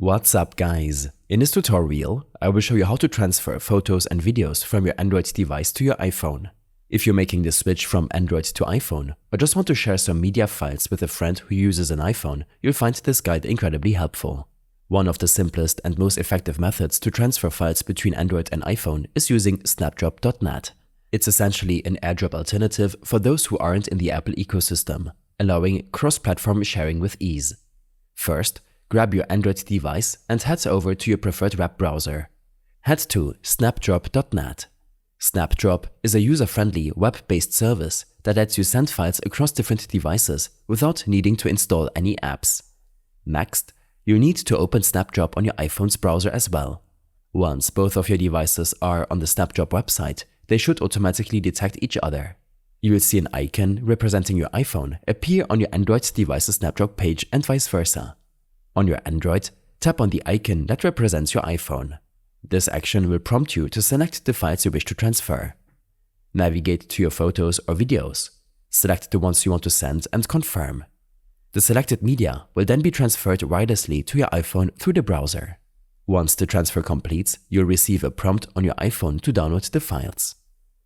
What's up guys? In this tutorial, I will show you how to transfer photos and videos from your Android device to your iPhone. If you're making the switch from Android to iPhone, or just want to share some media files with a friend who uses an iPhone, you'll find this guide incredibly helpful. One of the simplest and most effective methods to transfer files between Android and iPhone is using snapdrop.net. It's essentially an AirDrop alternative for those who aren't in the Apple ecosystem, allowing cross-platform sharing with ease. First, grab your Android device and head over to your preferred web browser. Head to snapdrop.net. Snapdrop is a user-friendly web-based service that lets you send files across different devices without needing to install any apps. Next, you'll need to open Snapdrop on your iPhone's browser as well. Once both of your devices are on the Snapdrop website, they should automatically detect each other. You will see an icon representing your iPhone appear on your Android device's Snapdrop page and vice versa. On your Android, tap on the icon that represents your iPhone. This action will prompt you to select the files you wish to transfer. Navigate to your photos or videos. Select the ones you want to send and confirm. The selected media will then be transferred wirelessly to your iPhone through the browser. Once the transfer completes, you'll receive a prompt on your iPhone to download the files.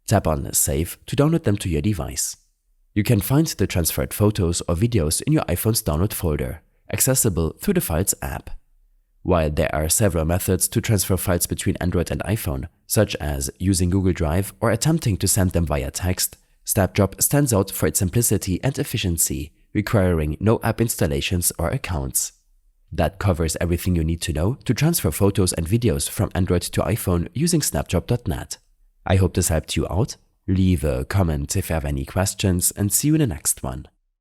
Tap on Save to download them to your device. You can find the transferred photos or videos in your iPhone's download folder, accessible through the Files app. While there are several methods to transfer files between Android and iPhone, such as using Google Drive or attempting to send them via text, Snapdrop stands out for its simplicity and efficiency, requiring no app installations or accounts. That covers everything you need to know to transfer photos and videos from Android to iPhone using snapdrop.net. I hope this helped you out. Leave a comment if you have any questions and see you in the next one.